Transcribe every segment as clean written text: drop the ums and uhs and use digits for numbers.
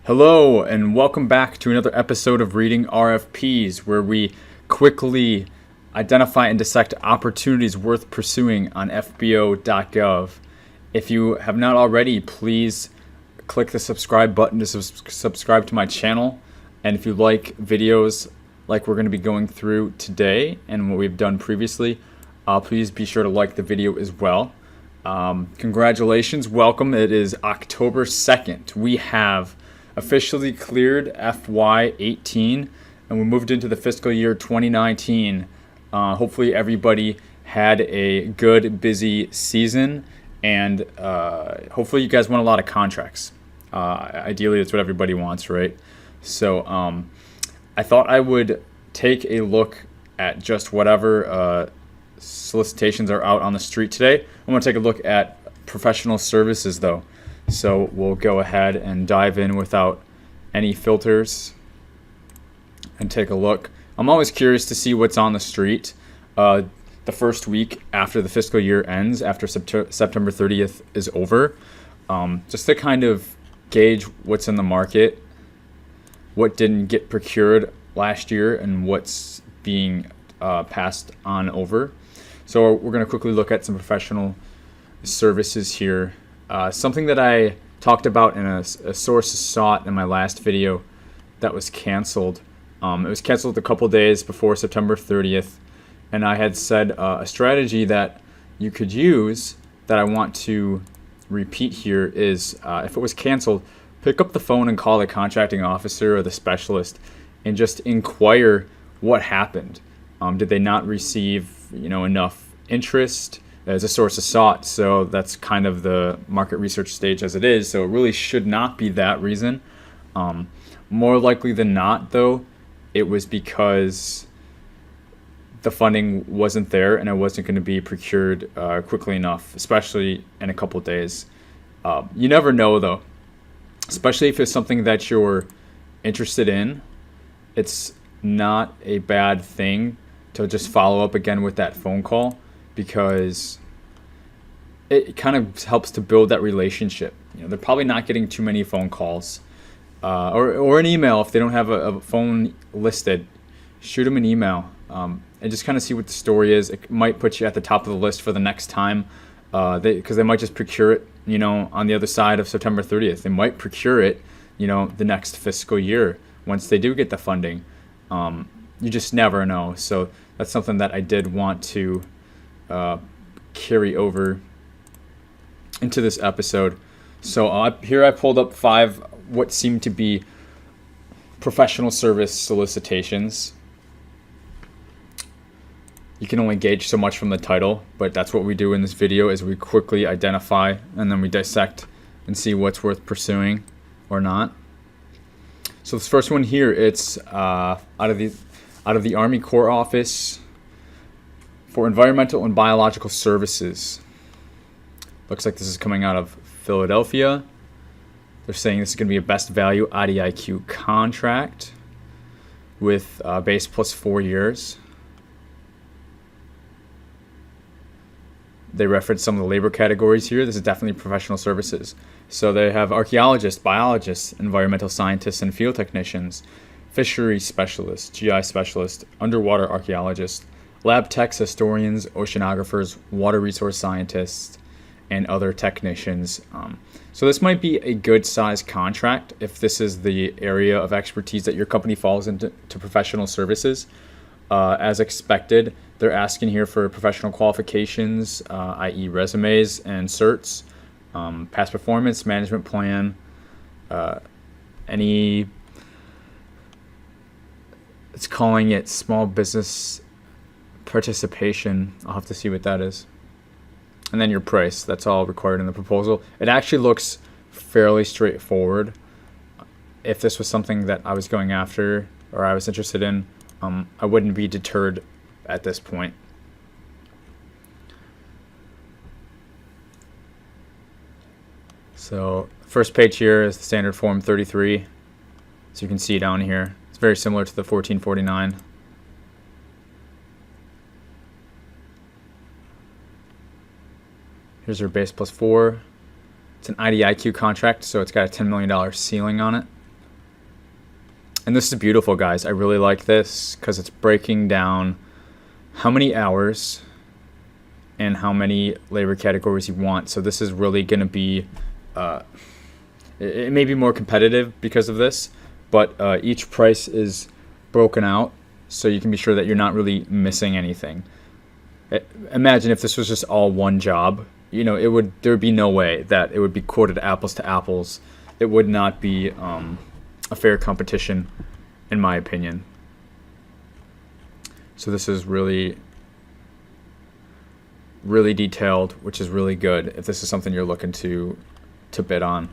Hello, and welcome back to another episode of Reading RFPs, where we quickly identify and dissect opportunities worth pursuing on FBO.gov. If you have not already, please click the subscribe button to subscribe to my channel. And if you like videos like we're going to be going through today and what we've done previously, please be sure to like the video as well. Congratulations, welcome. It is October 2nd. We have officially cleared FY18 and we moved into the fiscal year 2019. Hopefully everybody had a good, busy season, and hopefully you guys won a lot of contracts. Ideally, that's what everybody wants, right? So I thought I would take a look at just whatever solicitations are out on the street today. I'm going to take a look at professional services, though. So we'll go ahead and dive in without any filters and take a look. I'm always curious to see what's on the street the first week after the fiscal year ends, after September 30th is over, just to kind of gauge what's in the market, what didn't get procured last year, and what's being passed on over. So we're going to quickly look at some professional services here. Something that I talked about in a source sought in my last video that was canceled. It was canceled a couple days before September 30th, and I had said a strategy that you could use that I want to repeat here is if it was canceled, pick up the phone and call the contracting officer or the specialist and just inquire what happened. Did they not receive enough interest? As a source of sought, so that's kind of the market research stage as it is, so it really should not be that reason. More likely than not, though, it was because the funding wasn't there and it wasn't going to be procured quickly enough, especially in a couple days. You never know, though, especially if it's something that you're interested in. It's not a bad thing to just follow up again with that phone call, because it kind of helps to build that relationship. They're probably not getting too many phone calls or an email. If they don't have a phone listed, shoot them an email and just kind of see what the story is. It might put you at the top of the list for the next time, because they might just procure it on the other side of September 30th. They might procure it the next fiscal year once they do get the funding. You just never know. So that's something that I did want to carry over into this episode. So here I pulled up 5 what seem to be professional service solicitations. You can only gauge so much from the title, but that's what we do in this video, is we quickly identify and then we dissect and see what's worth pursuing or not. So this first one here, it's out of the Army Corps Office for Environmental and Biological Services. Looks like this is coming out of Philadelphia. They're saying this is going to be a best value IDIQ contract with base plus 4 years. They reference some of the labor categories here. This is definitely professional services. So they have archaeologists, biologists, environmental scientists, and field technicians, fishery specialists, GI specialists, underwater archaeologists, lab techs, historians, oceanographers, water resource scientists, and other technicians. So this might be a good size contract if this is the area of expertise that your company falls into professional services. As expected, they're asking here for professional qualifications, i.e. resumes and certs, past performance, management plan, it's calling it small business participation. I'll have to see what that is. And then your price, that's all required in the proposal. It actually looks fairly straightforward. If this was something that I was going after or I was interested in, I wouldn't be deterred at this point. So first page here is the standard form 33. So you can see down here, it's very similar to the 1449. Here's our base plus 4. It's an IDIQ contract, so it's got a $10 million ceiling on it. And this is beautiful, guys. I really like this because it's breaking down how many hours and how many labor categories you want. So this is really going to be, it may be more competitive because of this, but each price is broken out so you can be sure that you're not really missing anything. Imagine if this was just all one job, you know, there would be no way that it would be quoted apples to apples. It would not be a fair competition, in my opinion. So this is really, really detailed, which is really good if this is something you're looking to bid on.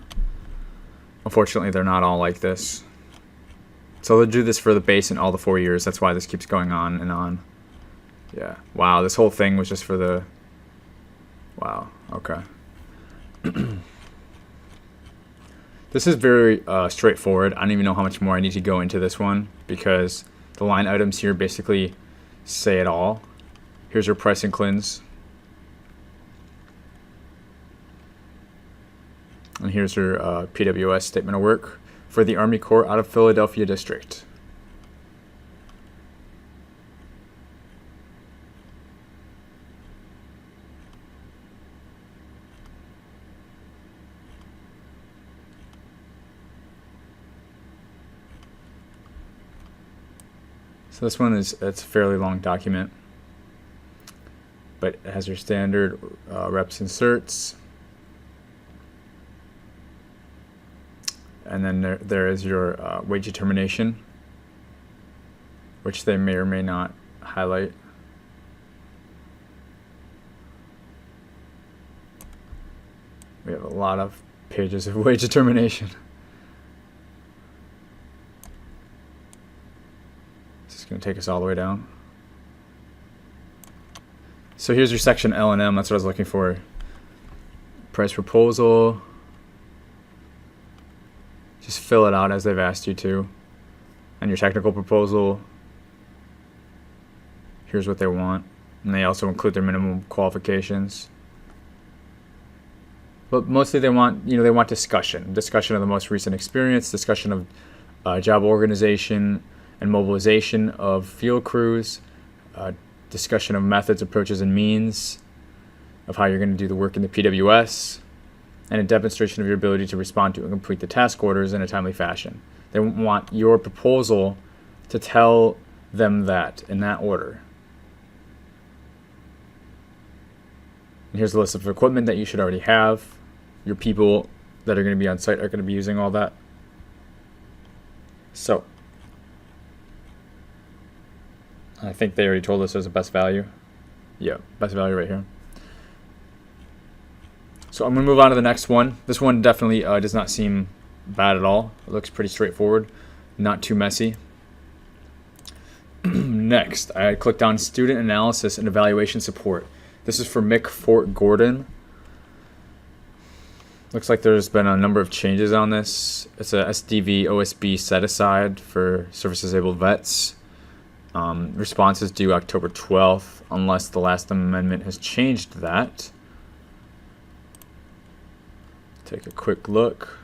Unfortunately, they're not all like this. So they'll do this for the base in all the 4 years. That's why this keeps going on and on. Yeah. Wow, this whole thing was just for the... Wow, okay. This is very straightforward. I don't even know how much more I need to go into this one because the line items here basically say it all. Here's your price and cleanse. And here's your PWS statement of work for the Army Corps out of Philadelphia District. So this one it's a fairly long document, but it has your standard reps inserts. And then there is your wage determination, which they may or may not highlight. We have a lot of pages of wage determination. It's going to take us all the way down. So here's your section L&M. That's what I was looking for. Price proposal. Just fill it out as they've asked you to. And your technical proposal. Here's what they want. And they also include their minimum qualifications. But mostly they want, they want discussion. Discussion of the most recent experience, discussion of job organization and mobilization of field crews, discussion of methods, approaches, and means of how you're going to do the work in the PWS, and a demonstration of your ability to respond to and complete the task orders in a timely fashion. They want your proposal to tell them that in that order. And here's a list of equipment that you should already have. Your people that are going to be on site are going to be using all that. So, I think they already told us there's a best value. Yeah, best value right here. So I'm going to move on to the next one. This one definitely does not seem bad at all. It looks pretty straightforward, not too messy. Next, I clicked on Student Analysis and Evaluation Support. This is for Mick Fort Gordon. Looks like there's been a number of changes on this. It's a SDV OSB set aside for service-disabled vets. Response is due October 12th, unless the last amendment has changed that. Take a quick look.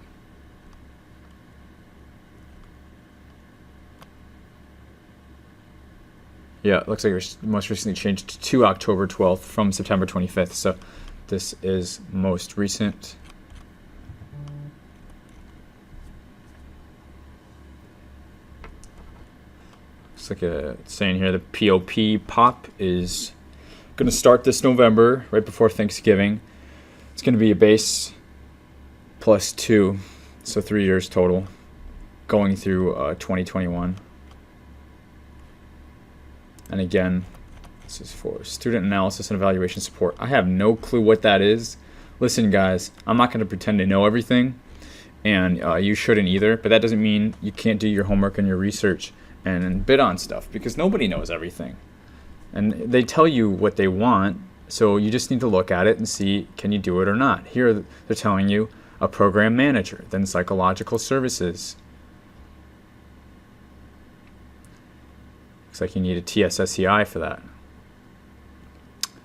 Yeah, it looks like it was most recently changed to October 12th from September 25th. So this is most recent. Looks like it's saying here the POP is going to start this November, right before Thanksgiving. It's going to be a base plus 2, so 3 years total, going through 2021. And again, this is for Student Analysis and Evaluation Support. I have no clue what that is. Listen, guys, I'm not going to pretend to know everything, and you shouldn't either, but that doesn't mean you can't do your homework and your research and bid on stuff, because nobody knows everything. And they tell you what they want, so you just need to look at it and see, can you do it or not? Here they're telling you a program manager, then psychological services. Looks like you need a TSSCI for that.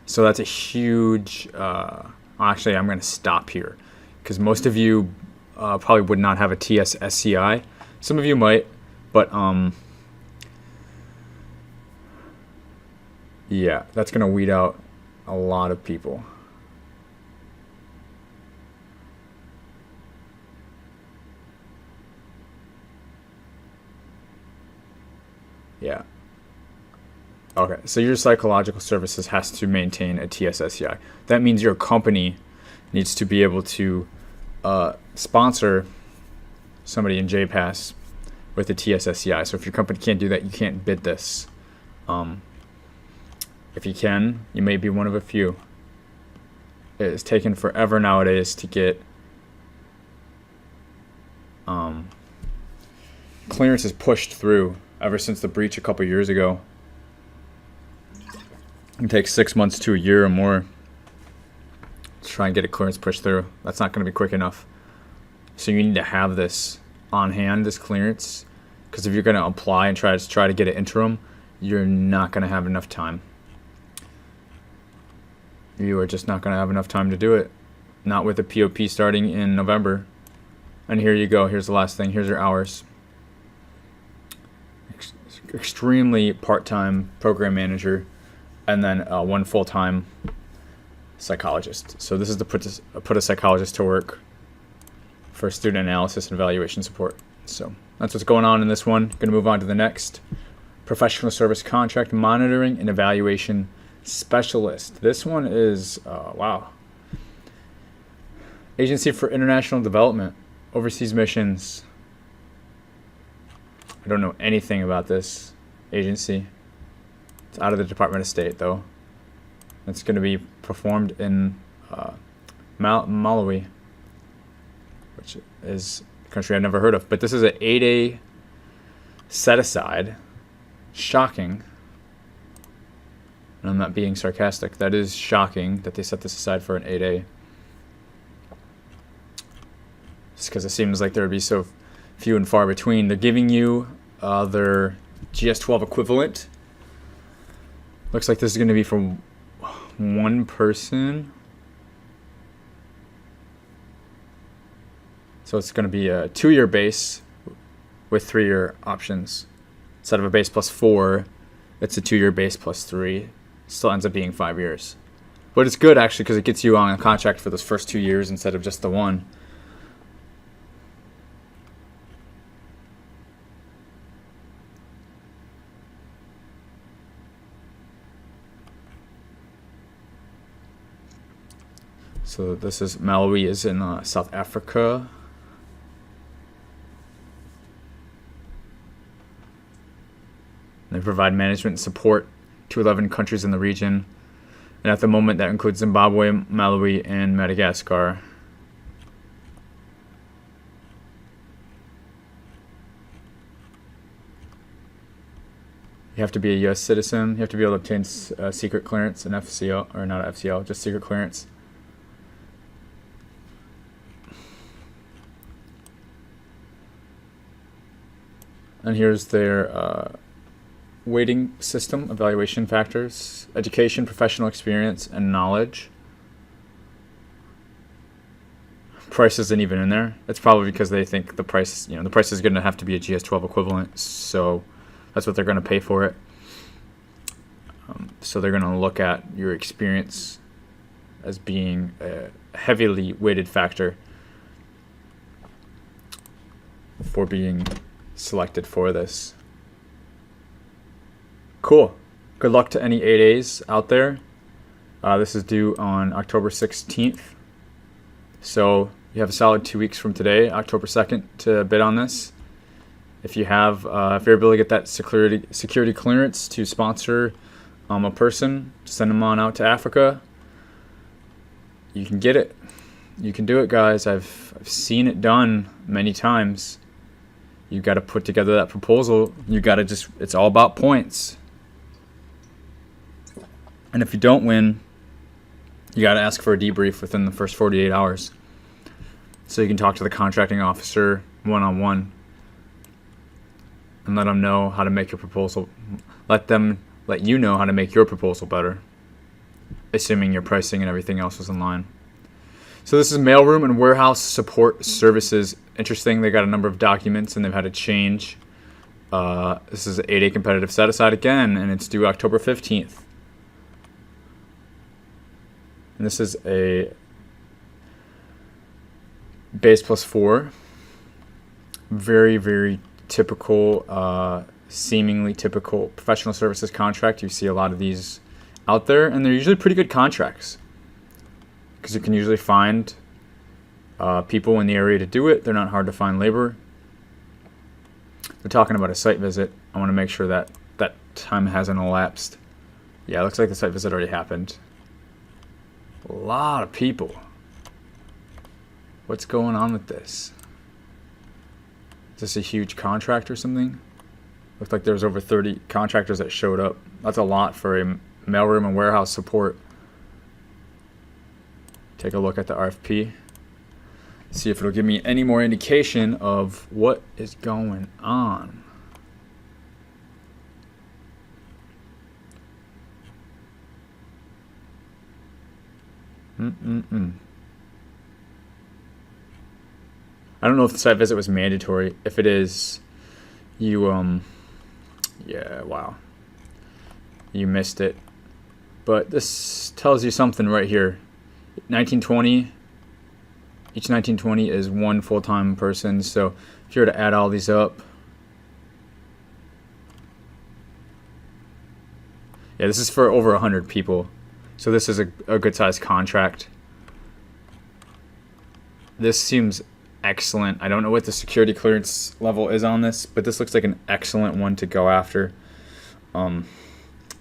So that's a huge, actually I'm going to stop here, because most of you probably would not have a TSSCI. Some of you might, But yeah, that's gonna weed out a lot of people. Yeah. Okay, so your psychological services has to maintain a TSSCI. That means your company needs to be able to sponsor somebody in JPass with a TSSCI. So if your company can't do that, you can't bid this. If you can, you may be one of a few. It's taken forever nowadays to get clearances pushed through ever since the breach a couple years ago. It takes 6 months to a year or more to try and get a clearance pushed through. That's not going to be quick enough. So you need to have this on hand, this clearance, because if you're going to apply and try to get it interim, you're not going to have enough time. You are just not going to have enough time to do it. Not with the POP starting in November. And here you go. Here's the last thing. Here's your hours. Extremely part-time program manager, and then one full-time psychologist. So this is to put a psychologist to work for student analysis and evaluation support. So that's what's going on in this one. Going to move on to the next. Professional service contract monitoring and evaluation specialist. This one is, wow. Agency for International Development, overseas missions. I don't know anything about this agency. It's out of the Department of State, though. It's going to be performed in Malawi, which is a country I've never heard of. But this is an 8A set-aside. Shocking. And I'm not being sarcastic. That is shocking that they set this aside for an 8A. Just because it seems like there would be so few and far between. They're giving you their GS-12 equivalent. Looks like this is going to be for one person. So it's going to be a 2-year base with 3-year options. Instead of a base plus 4, it's a 2-year base plus 3. Still ends up being 5 years. But it's good, actually, because it gets you on a contract for those first 2 years instead of just the one. So this is Malawi is in South Africa. They provide management and support to 11 countries in the region. And at the moment that includes Zimbabwe, Malawi, and Madagascar. You have to be a U.S. citizen. You have to be able to obtain secret clearance, an FCO, or not an FCO, just secret clearance. And here's their weighting system, evaluation factors, education, professional experience, and knowledge. Price isn't even in there. It's probably because they think the price, the price is going to have to be a GS-12 equivalent, so that's what they're going to pay for it. So they're going to look at your experience as being a heavily weighted factor for being selected for this. Cool. Good luck to any 8As out there. This is due on October 16th. So you have a solid 2 weeks from today, October 2nd, to bid on this. If you have, if you're able to get that security clearance to sponsor a person, send them on out to Africa, you can get it. You can do it, guys. I've seen it done many times. You got to put together that proposal. You got to it's all about points. And if you don't win, you got to ask for a debrief within the first 48 hours. So you can talk to the contracting officer one-on-one and let them know how to make your proposal. Let you know how to make your proposal better, assuming your pricing and everything else is in line. So this is mailroom and warehouse support services. Interesting, they got a number of documents and they've had to change This is an 8A competitive set aside again, and it's due October 15th. And this is a base +4. Very, very typical, seemingly typical professional services contract. You see a lot of these out there, and they're usually pretty good contracts because you can usually find people in the area to do it. They're not hard to find labor. They're talking about a site visit. I want to make sure that that time hasn't elapsed. Yeah, it looks like the site visit already happened. A lot of people. What's going on with this? Is this a huge contract or something? Looks like there's over 30 contractors that showed up. That's a lot for a mailroom and warehouse support. Take a look at the RFP. See if it'll give me any more indication of what is going on. I don't know if the site visit was mandatory. If it is, you yeah, wow, you missed it. But this tells you something right here. 1920. Each 1920 is one full-time person. So if you were to add all these up, yeah, this is for over 100 people. So this is a good-sized contract. This seems excellent. I don't know what the security clearance level is on this, but this looks like an excellent one to go after.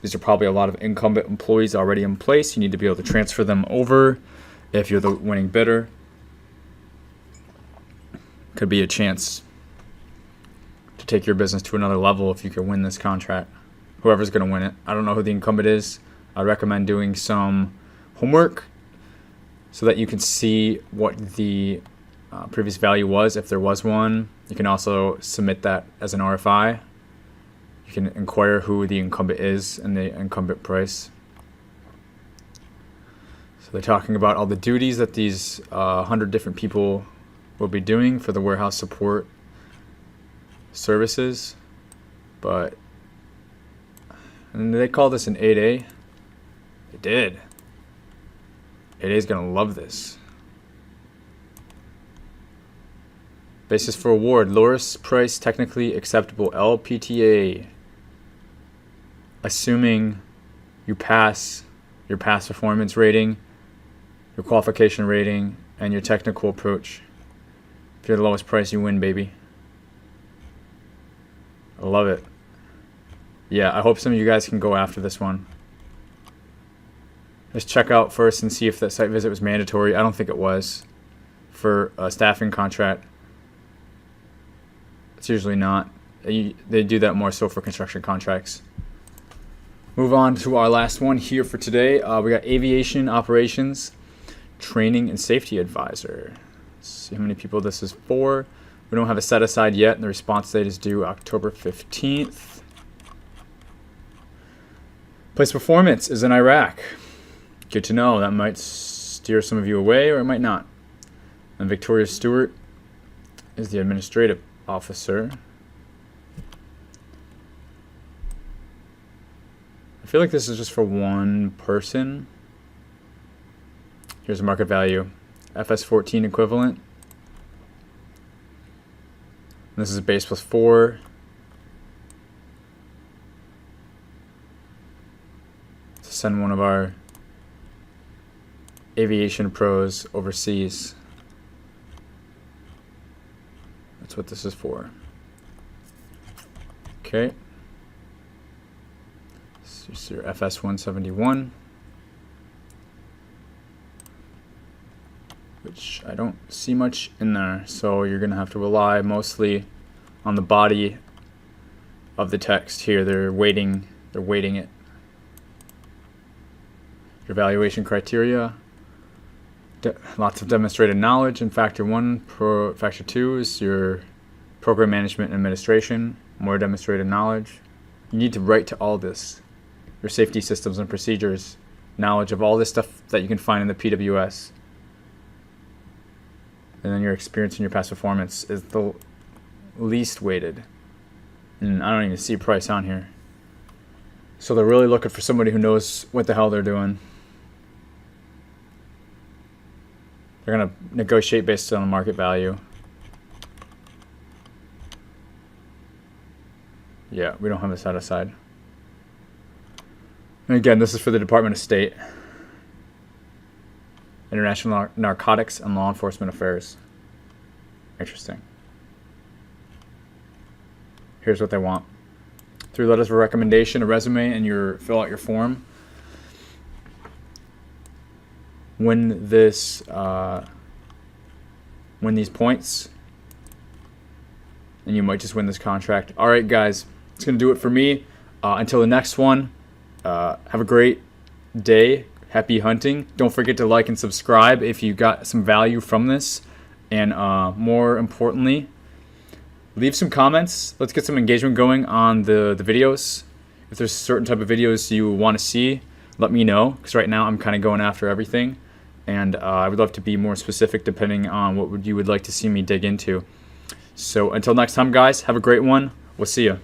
These are probably a lot of incumbent employees already in place. You need to be able to transfer them over if you're the winning bidder. Could be a chance to take your business to another level if you can win this contract. Whoever's going to win it. I don't know who the incumbent is. I recommend doing some homework so that you can see what the previous value was, if there was one. You can also submit that as an RFI. You can inquire who the incumbent is and the incumbent price. So they're talking about all the duties that these 100 different people will be doing for the warehouse support services. But, and they call this an 8A. They did. 8A is going to love this. Basis for award, lowest price technically acceptable LPTA. Assuming you pass your past performance rating, your qualification rating, and your technical approach. If you're the lowest price, you win, baby. I love it. Yeah, I hope some of you guys can go after this one. Just check out first and see if that site visit was mandatory. I don't think it was for a staffing contract. It's usually not. They do that more so for construction contracts. Move on to our last one here for today. We got aviation operations, training and safety advisor. Let's see how many people this is for. We don't have a set aside yet, and the response date is due October 15th. Place performance is in Iraq. Good to know. That might steer some of you away, or it might not. And Victoria Stewart is the administrative officer. I feel like this is just for one person. Here's a market value. FS14 equivalent. And this is a base +4. To send one of our aviation pros overseas. That's what this is for. Okay. This is your FS171. Which I don't see much in there, so you're going to have to rely mostly on the body of the text here. They're weighting it. Your evaluation criteria, lots of demonstrated knowledge in Factor 1. Factor 2 is your program management and administration, more demonstrated knowledge. You need to write to all this, your safety systems and procedures, knowledge of all this stuff that you can find in the PWS. And then your experience and your past performance is the least weighted. And I don't even see price on here. So they're really looking for somebody who knows what the hell they're doing. They're going to negotiate based on the market value. Yeah, we don't have a set aside. And again, this is for the Department of State. International Narcotics and Law Enforcement Affairs. Interesting. Here's what they want. 3 letters of recommendation, a resume, and fill out your form. Win these points, and you might just win this contract. All right, guys, it's gonna do it for me. Until the next one, have a great day. Happy hunting. Don't forget to like and subscribe if you got some value from this, and more importantly, leave some comments. Let's get some engagement going on the videos. If there's certain type of videos you want to see, let me know, because right now I'm kind of going after everything, and I would love to be more specific depending on what you would like to see me dig into. So until next time, guys, have a great one. We'll see you.